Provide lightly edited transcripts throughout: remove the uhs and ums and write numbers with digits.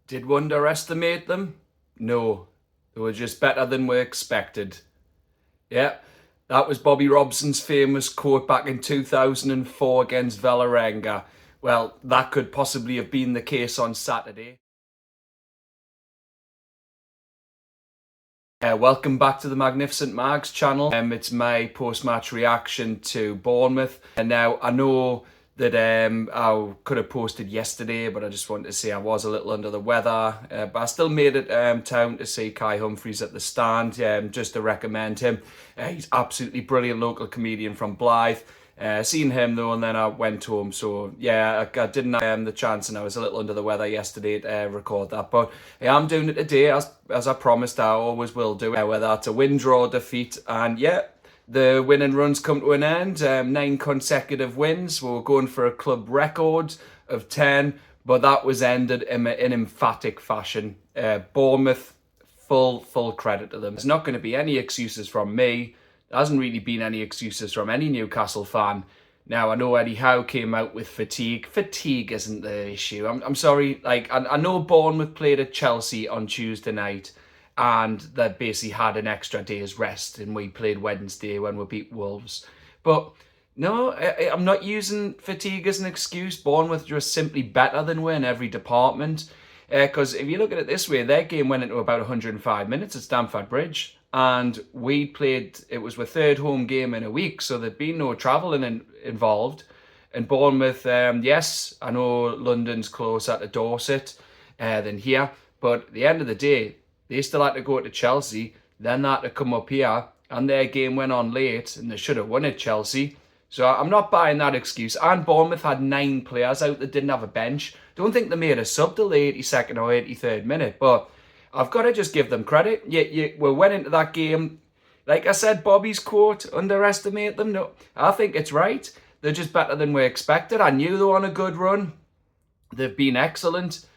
Did we underestimate them? No, they were just better than we expected. Yeah, that was Bobby Robson's famous quote back in 2004 against Vålerenga. Well, that could possibly have been the case on Saturday. Welcome back to the Magnificent Mags channel. It's my post-match reaction to Bournemouth. And now I know that I could have posted yesterday, but I just wanted to say I was a little under the weather. But I still made it town to see Kai Humphries at the stand, just to recommend him. He's absolutely brilliant local comedian from Blythe. Seen him though, and then I went home. So yeah, I didn't have the chance, and I was a little under the weather yesterday to record that. But yeah, I'm doing it today, as I promised. I always will do it, whether it's a win, draw, defeat, and yeah. The winning run's come to an end. 9 consecutive wins. We were going for a club record of 10, but that was ended in emphatic fashion. Bournemouth, full credit to them. There's not going to be any excuses from me. There hasn't really been any excuses from any Newcastle fan. Now, I know Eddie Howe came out with fatigue. Fatigue isn't the issue. I'm sorry. Like, I know Bournemouth played at Chelsea on Tuesday night, and they basically had an extra day's rest, and we played Wednesday when we beat Wolves. But no, I'm not using fatigue as an excuse. Bournemouth are just simply better than we in every department. Because if you look at it this way, their game went into about 105 minutes at Stamford Bridge, and we played, it was our third home game in a week, so there'd been no travelling involved. And Bournemouth, yes, I know London's closer to Dorset than here, but at the end of the day, they still had to go to Chelsea, then they had to come up here, and their game went on late, and they should have won at Chelsea. So I'm not buying that excuse. And Bournemouth had 9 players out that didn't have a bench. Don't think they made a sub till the 82nd or 83rd minute, but I've got to just give them credit. We went into that game, like I said, Bobby's quote, underestimate them. No, I think it's right. They're just better than we expected. I knew they were on a good run. They've been excellent.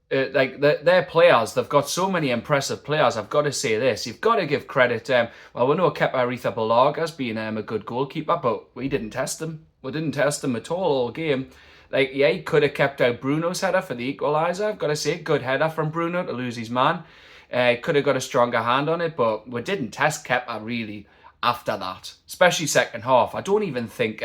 Their players, they've got so many impressive players. I've got to say this. You've got to give credit. Well, we know Kepa Arrizabalaga being a good goalkeeper, but we didn't test him. We didn't test him at all game. Like, yeah, he could have kept out Bruno's header for the equaliser. I've got to say, good header from Bruno to lose his man. Could have got a stronger hand on it, but we didn't test Kepa really after that, especially second half. I don't even think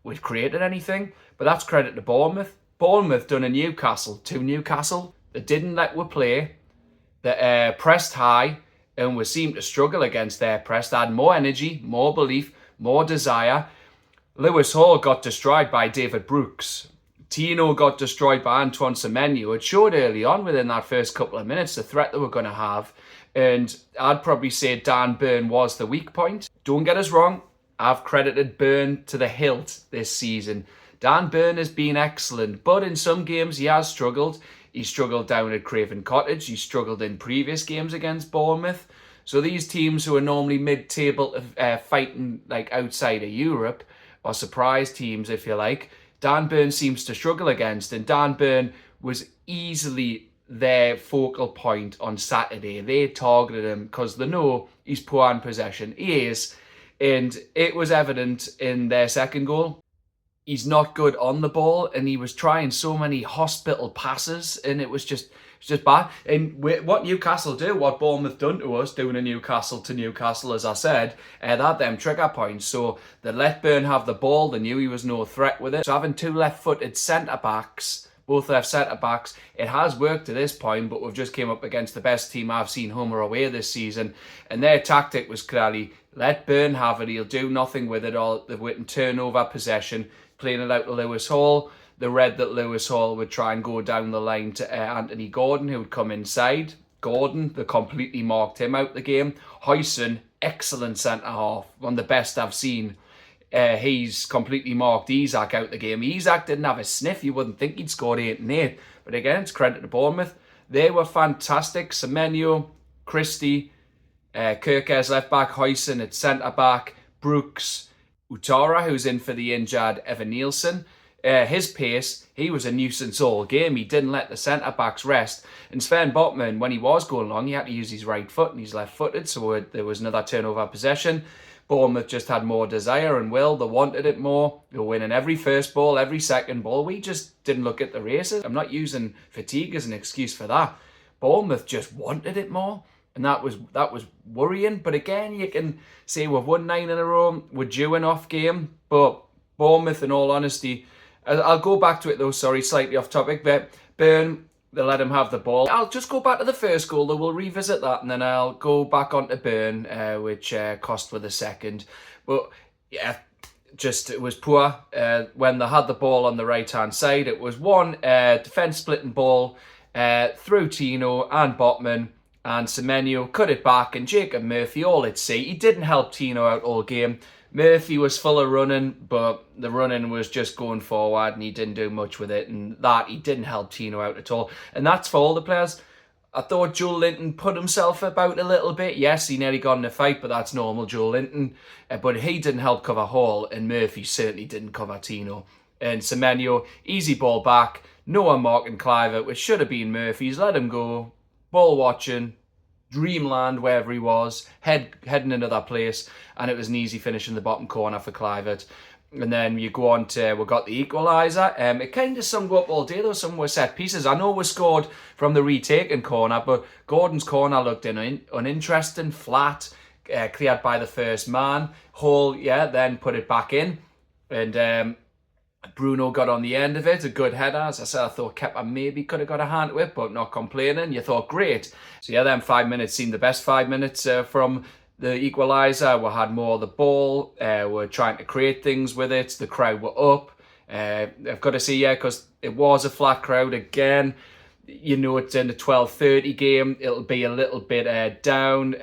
we'd created anything, but that's credit to Bournemouth. Bournemouth done a Newcastle to Newcastle. They didn't let we play. They pressed high, and we seemed to struggle against their press. They had more energy, more belief, more desire. Lewis Hall got destroyed by David Brooks. Tino got destroyed by Antoine Semenyo. It showed early on within that first couple of minutes the threat they were going to have. And I'd probably say Dan Burn was the weak point. Don't get us wrong. I've credited Burn to the hilt this season. Dan Burn has been excellent, but in some games he has struggled. He struggled down at Craven Cottage. He struggled in previous games against Bournemouth. So these teams who are normally mid-table fighting like outside of Europe, or surprise teams if you like, Dan Burn seems to struggle against. And Dan Burn was easily their focal point on Saturday. They targeted him because they know he's poor in possession. He is. And it was evident in their second goal. He's not good on the ball, and he was trying so many hospital passes, and it was just bad. And what Newcastle do, what Bournemouth done to us, doing a Newcastle to Newcastle, as I said, they had them trigger points. So they let Burn have the ball. They knew he was no threat with it. So having 2 left-footed centre-backs, both left centre-backs, it has worked to this point, but we've just came up against the best team I've seen home or away this season. And their tactic was clearly, let Burn have it. He'll do nothing with it all. They wouldn't turn over possession, playing it out to Lewis Hall. They read that Lewis Hall would try and go down the line to Anthony Gordon, who would come inside. Gordon, they completely marked him out the game. Huyson, excellent centre-half, one of the best I've seen. He's completely marked Isak out the game. Isak didn't have a sniff. You wouldn't think he'd scored 8 and 8. But again, it's credit to Bournemouth. They were fantastic. Semenyo, Christie, Kirkes left-back, Huyson at centre-back, Brooks, Utara, who's in for the injured Evan Nielsen. His pace, he was a nuisance all game. He didn't let the centre-backs rest. And Sven Botman, when he was going long, he had to use his right foot and he's left-footed, so there was another turnover possession. Bournemouth just had more desire and will. They wanted it more. They were winning every first ball, every second ball. We just didn't look at the races. I'm not using fatigue as an excuse for that. Bournemouth just wanted it more. And that was worrying. But again, you can say we've won 9 in a row. We're due an off game. But Bournemouth, in all honesty, I'll go back to it though, sorry, slightly off topic. But Burn, they let him have the ball. I'll just go back to the first goal, though. We'll revisit that, and then I'll go back onto Burn, which cost with the second. But yeah, just it was poor. When they had the ball on the right-hand side, it was one defence-splitting ball through Tino and Botman, and Semenyo cut it back, and Jacob Murphy, all at sea. He didn't help Tino out all game. Murphy was full of running, but the running was just going forward and he didn't do much with it. And that, he didn't help Tino out at all. And that's for all the players. I thought Joel Linton put himself about a little bit. Yes, he nearly got in a fight, but that's normal, Joel Linton. But he didn't help cover Hall, and Murphy certainly didn't cover Tino. And Semenyo, easy ball back. No one marking Kluivert, which should have been Murphy's. Let him go. Ball watching. Dreamland, wherever he was, heading into that place, and it was an easy finish in the bottom corner for Kluivert. And then you go on to, we got the equaliser. It kind of summed up all day, though. Some were set pieces. I know we scored from the retaken corner, but Gordon's corner looked uninteresting, flat, cleared by the first man. Hall, yeah, then put it back in. And Bruno got on the end of it, a good header. As I said, I thought Kepa maybe could have got a hand to it, but not complaining. You thought, great. So yeah, them 5 minutes seemed the best 5 minutes from the equaliser. We had more of the ball. We're trying to create things with it. The crowd were up. I've got to say, yeah, because it was a flat crowd again. You know, it's in the 12:30 game. It'll be a little bit down.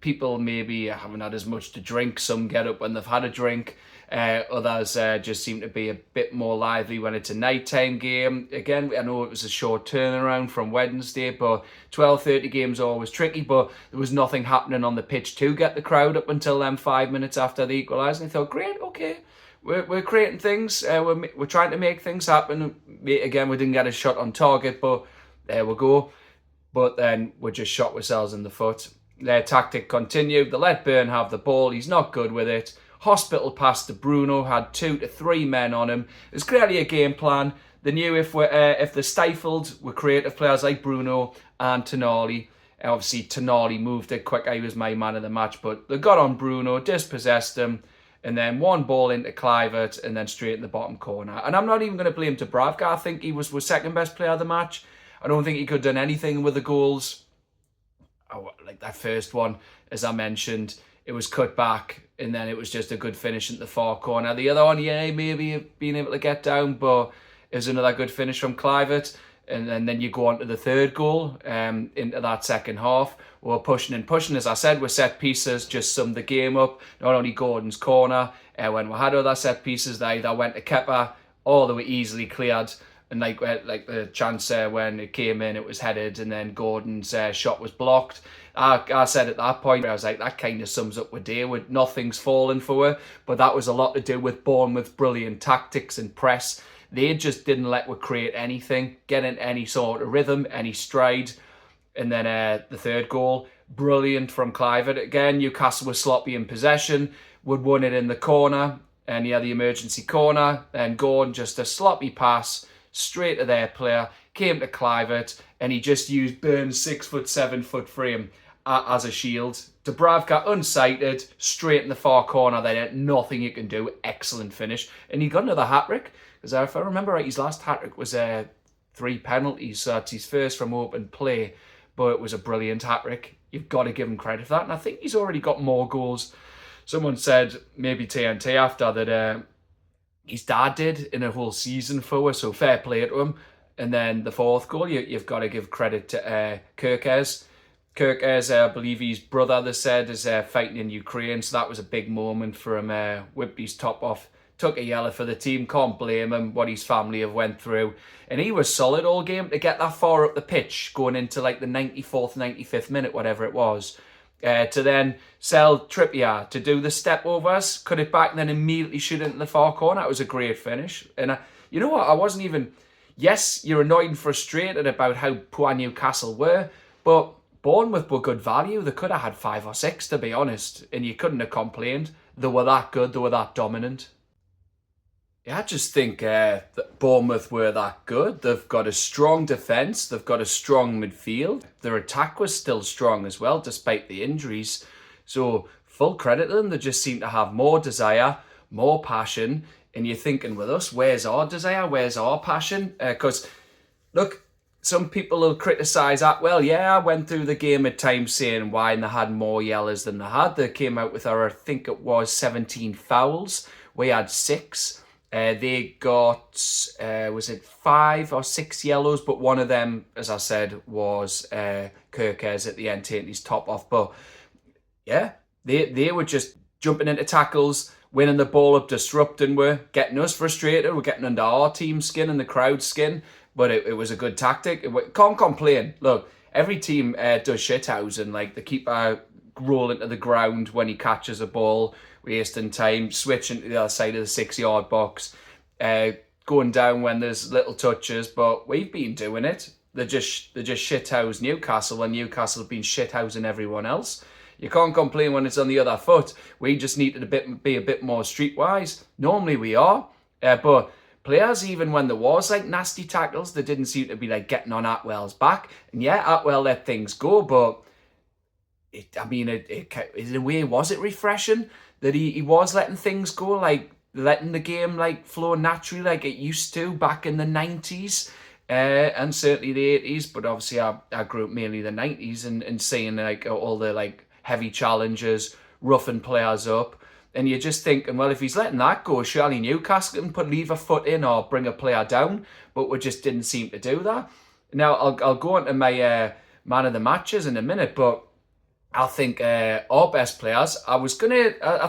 People maybe haven't had as much to drink. Some get up when they've had a drink. Others just seem to be a bit more lively when it's a nighttime game. Again, I know it was a short turnaround from Wednesday, but 12:30 games are always tricky. But there was nothing happening on the pitch to get the crowd up until then 5 minutes after the equaliser. And I thought, great, okay, we're creating things. We're trying to make things happen. Again, we didn't get a shot on target, but there we go. But then we just shot ourselves in the foot. Their tactic continued. They let Burn have the ball. He's not good with it. Hospital pass to Bruno, had 2 to 3 men on him. It was clearly a game plan. They knew if they're stifled with creative players like Bruno and Tonali. Obviously, Tonali moved it quick. He was my man of the match, but they got on Bruno, dispossessed him, and then one ball into Kluivert, and then straight in the bottom corner. And I'm not even going to blame Dubravka. I think he was second best player of the match. I don't think he could have done anything with the goals. Oh, like that first one, as I mentioned, it was cut back, and then it was just a good finish into the far corner. The other one, yeah, maybe being able to get down, but it was another good finish from Kluivert. And then you go on to the third goal into that second half. We're pushing and pushing. As I said, we're set pieces, just summed the game up. Not only Gordon's corner, when we had other set pieces, they either went to Kepa or they were easily cleared. And like the chance when it came in, it was headed, and then Gordon's shot was blocked. I said at that point, I was like, that kind of sums up the day. With nothing's fallen for her, but that was a lot to do with Bournemouth's brilliant tactics and press. They just didn't let her create anything, get in any sort of rhythm, any stride. And then the third goal, brilliant from Kluivert again. Newcastle was sloppy in possession, would won it in the corner, and he had the emergency corner. And Gordon, just a sloppy pass straight to their player, came to Kluivert, and he just used Burns' 6', 7 foot frame as a shield. Dubravka unsighted, straight in the far corner there, nothing you can do, excellent finish. And he got another hat-trick, because if I remember right, his last hat-trick was 3 penalties, so it's his first from open play, but it was a brilliant hat-trick. You've got to give him credit for that, and I think he's already got more goals. Someone said, maybe TNT after, that his dad did in a whole season for us, so fair play to him. And then the fourth goal, you've got to give credit to Kirkes. Kirkes, I believe his brother, they said, is fighting in Ukraine, so that was a big moment for him. Whipped his top off, took a yellow for the team, can't blame him, what his family have went through. And he was solid all game to get that far up the pitch, going into like the 94th, 95th minute, whatever it was. To then sell Trippier to do the step overs, cut it back, and then immediately shoot into the far corner. It was a great finish. And you know what? I wasn't even... Yes, you're annoyed and frustrated about how poor Newcastle were, but Bournemouth were good value. They could have had 5 or 6, to be honest, and you couldn't have complained. They were that good. They were that dominant. Yeah, I just think that Bournemouth were that good. They've got a strong defence. They've got a strong midfield. Their attack was still strong as well, despite the injuries. So full credit to them. They just seem to have more desire, more passion. And you're thinking, with us, where's our desire? Where's our passion? Because, look, some people will criticise that. Well, yeah, I went through the game at times saying why they had more yellows than they had. They came out with I think it was 17 fouls. We had 6. They got, was it 5 or 6 yellows? But one of them, as I said, was Kirkers at the end taking his top off. But yeah, they were just jumping into tackles, winning the ball up, disrupting, we're getting us frustrated. We're getting under our team's skin and the crowd's skin. But it was a good tactic. Can't complain. Look, every team does shithousing. Like the keeper rolling to the ground when he catches a ball, wasting time, switching to the other side of the 6-yard box, going down when there's little touches. But we've been doing it. They just shithouse Newcastle when Newcastle have been shithousing everyone else. You can't complain when it's on the other foot. We just need to be a bit more streetwise. Normally we are, but players, even when there was like nasty tackles, they didn't seem to be like getting on Atwell's back. And yeah, Atwell let things go, but in a way, was it refreshing that he was letting things go, like letting the game like flow naturally like it used to back in the 90s and certainly the 80s. But obviously I grew up mainly the 90s and seeing like all the like heavy challenges, roughing players up. And you're just thinking, well, if he's letting that go, surely Newcastle can leave a foot in or bring a player down. But we just didn't seem to do that. Now, I'll go into my man of the matches in a minute, but I think our best players, I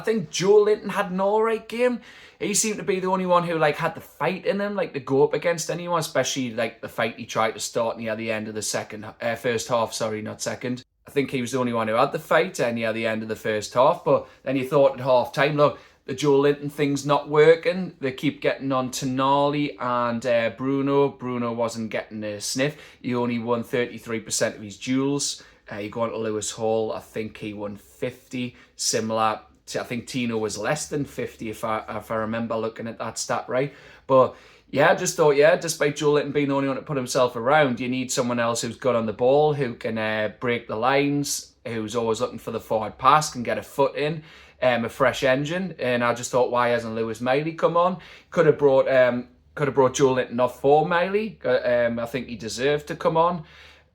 think Joe Linton had an alright game. He seemed to be the only one who like had the fight in him, like to go up against anyone, especially like the fight he tried to start near the end of the first half, sorry, not second. I think he was the only one who had the fight near the end of the first half. But then you thought at half time, look, the Joe Linton thing's not working. They keep getting on Tonali and Bruno. Bruno wasn't getting a sniff. He only won 33% of his duels. You go on to Lewis Hall, I think he won 50. Similar to, I think Tino was less than 50 if I remember looking at that stat right. But yeah, I just thought, yeah, despite Joe Linton being the only one to put himself around, you need someone else who's good on the ball, who can break the lines, who's always looking for the forward pass, can get a foot in, a fresh engine. And I just thought, why hasn't Lewis Miley come on? Could have brought Joe Linton off for Miley. I think he deserved to come on.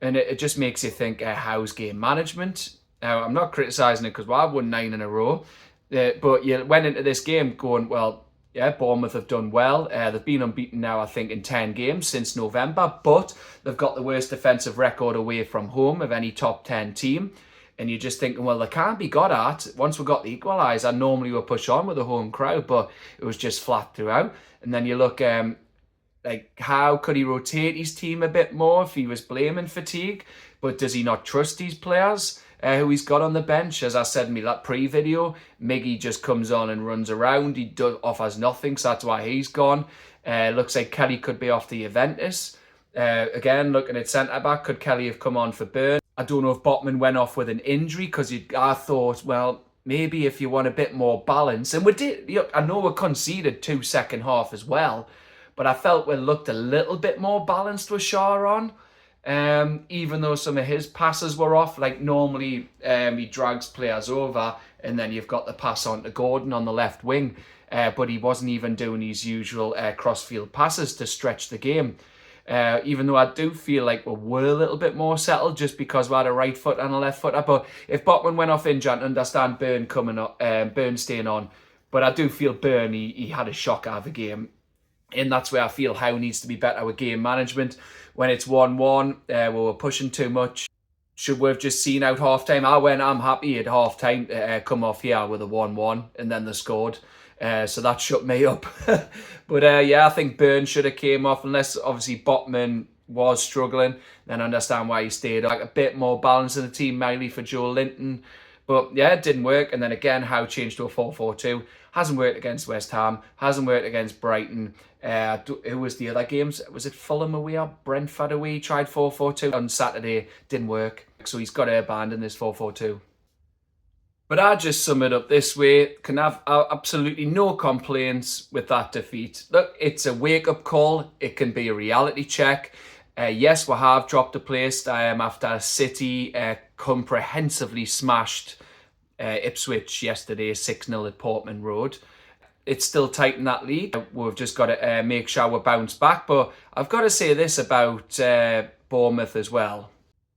And it just makes you think, how's game management? Now, I'm not criticising it because I've won 9 in a row. But you went into this game going, well, yeah, Bournemouth have done well. They've been unbeaten now, I think, in 10 games since November. But they've got the worst defensive record away from home of any top 10 team. And you're just thinking, well, they can't be got at. Once we got the equaliser, normally we'll push on with the home crowd. But it was just flat throughout. And then you look, like, how could he rotate his team a bit more if he was blaming fatigue? But does he not trust these players who he's got on the bench? As I said in my pre-video, Miggy just comes on and runs around. He offers nothing, so that's why he's gone. Looks like Kelly could be off to Juventus. Again, looking at centre-back, could Kelly have come on for Burn? I don't know if Botman went off with an injury, because I thought, well, maybe if you want a bit more balance. And we did. I know we conceded 2 second half as well, but I felt we looked a little bit more balanced with Shaw on. Even though some of his passes were off, like normally he drags players over and then you've got the pass on to Gordon on the left wing, but he wasn't even doing his usual cross-field passes to stretch the game. Even though I do feel like we were a little bit more settled just because we had a right foot and a left footer. But if Botman went off injured, I understand Burn staying on. But I do feel Burn, he had a shock out of the game. And that's where I feel Howe needs to be better with game management. When it's 1-1, we were pushing too much. Should we have just seen out half-time? I'm happy at half-time to come off here with a 1-1 and then they scored. So that shut me up. But yeah, I think Burn should have came off, unless obviously Botman was struggling. Then I understand why he stayed. Like a bit more balance in the team, mainly for Joe Linton. But yeah, it didn't work. And then again, Howe changed to a 4-4-2. Hasn't worked against West Ham. Hasn't worked against Brighton. Who was the other games? Was it Fulham away or Brentford away? He tried 4-4-2 on Saturday. Didn't work. So he's got to abandon this 4-4-2. But I just sum it up this way. Can have absolutely no complaints with that defeat. Look, it's a wake-up call. It can be a reality check. Yes, we have dropped a place after City comprehensively smashed Ipswich yesterday, 6-0 at Portman Road. It's still tight in that league. We've just got to make sure we bounce back. But I've got to say this about Bournemouth as well.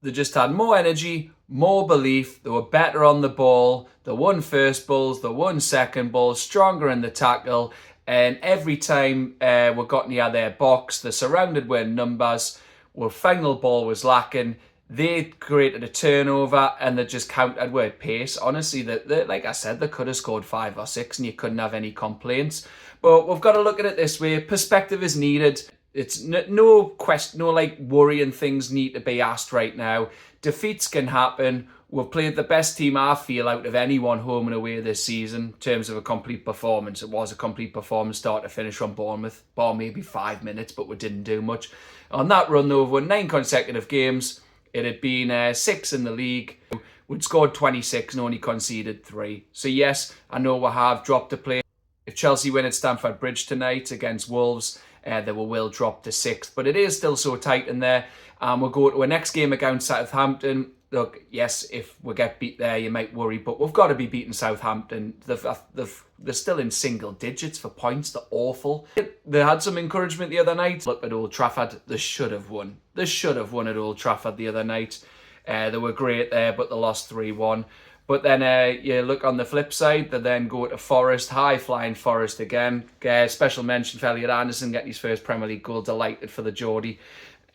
They just had more energy, more belief. They were better on the ball. They won first balls. They won second balls. Stronger in the tackle. And every time we got near their box, the surrounded were numbers. Our final ball was lacking. They created a turnover and they just countered with pace. Honestly, like I said, they could have scored 5 or 6 and you couldn't have any complaints. But we've got to look at it this way. Perspective is needed. It's no question, no like worrying things need to be asked right now. Defeats can happen. We've played the best team, I feel, out of anyone home and away this season in terms of a complete performance. It was a complete performance, start to finish from Bournemouth. Bar maybe 5 minutes, but we didn't do much. On that run, though, we've won 9 consecutive games. It had been 6 in the league. We'd scored 26 and only conceded 3. So yes, I know we have dropped a place. If Chelsea win at Stamford Bridge tonight against Wolves, they will drop to 6th. But it is still so tight in there. We'll go to our next game against Southampton. Look, yes, if we get beat there, you might worry, but we've got to be beating Southampton. They're still in single digits for points. They're awful. They had some encouragement the other night. Look at Old Trafford. They should have won. They should have won at Old Trafford the other night. They were great there, but they lost 3-1. But then you look on the flip side, they then go to Forest, high-flying Forest again. Special mention for Elliot Anderson getting his first Premier League goal. Delighted for the Geordie.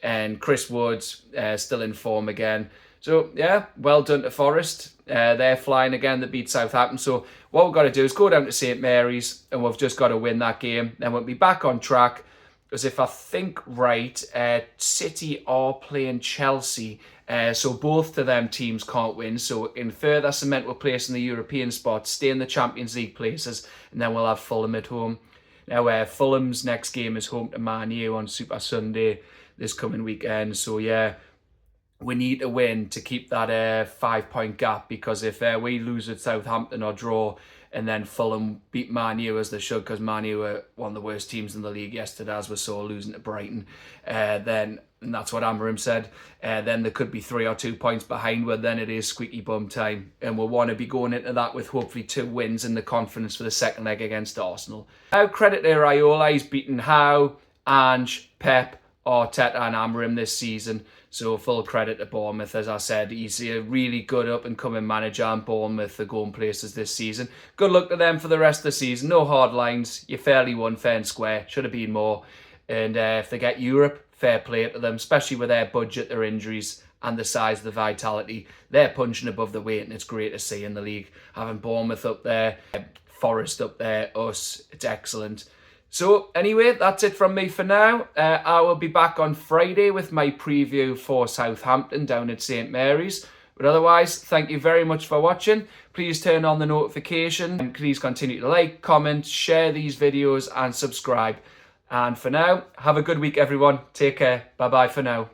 And Chris Woods still in form again. So, yeah, well done to Forest. They're flying again. They beat Southampton. So what we've got to do is go down to St Mary's and we've just got to win that game. Then we'll be back on track. Because if I think right, City are playing Chelsea. So both of them teams can't win. So in further cement we're placing the European spots, stay in the Champions League places, and then we'll have Fulham at home. Now, Fulham's next game is home to Man U on Super Sunday this coming weekend. So, yeah, we need to win to keep that 5-point gap, because if we lose at Southampton or draw and then Fulham beat Man U as they should, because Man U were one of the worst teams in the league yesterday, as we saw, losing to Brighton, then, and that's what Amarim said, then there could be 3 or 2 points behind, where then it is squeaky bum time. And we'll want to be going into that with hopefully 2 wins and the confidence for the second leg against Arsenal. Now, credit to Raiola, he's beaten Howe, Ange, Pep, Arteta and Amarim this season. So full credit to Bournemouth. As I said, he's a really good up-and-coming manager, and Bournemouth are going places this season. Good luck to them for the rest of the season. No hard lines. You fairly won fair and square. Should have been more. And if they get Europe, fair play to them, especially with their budget, their injuries, and the size of the vitality. They're punching above the weight, and it's great to see in the league. Having Bournemouth up there, Forest up there, us, it's excellent. So anyway, that's it from me for now. I will be back on Friday with my preview for Southampton down at St Mary's. But otherwise, thank you very much for watching. Please turn on the notification and please continue to like, comment, share these videos and subscribe. And for now, have a good week everyone. Take care. Bye bye for now.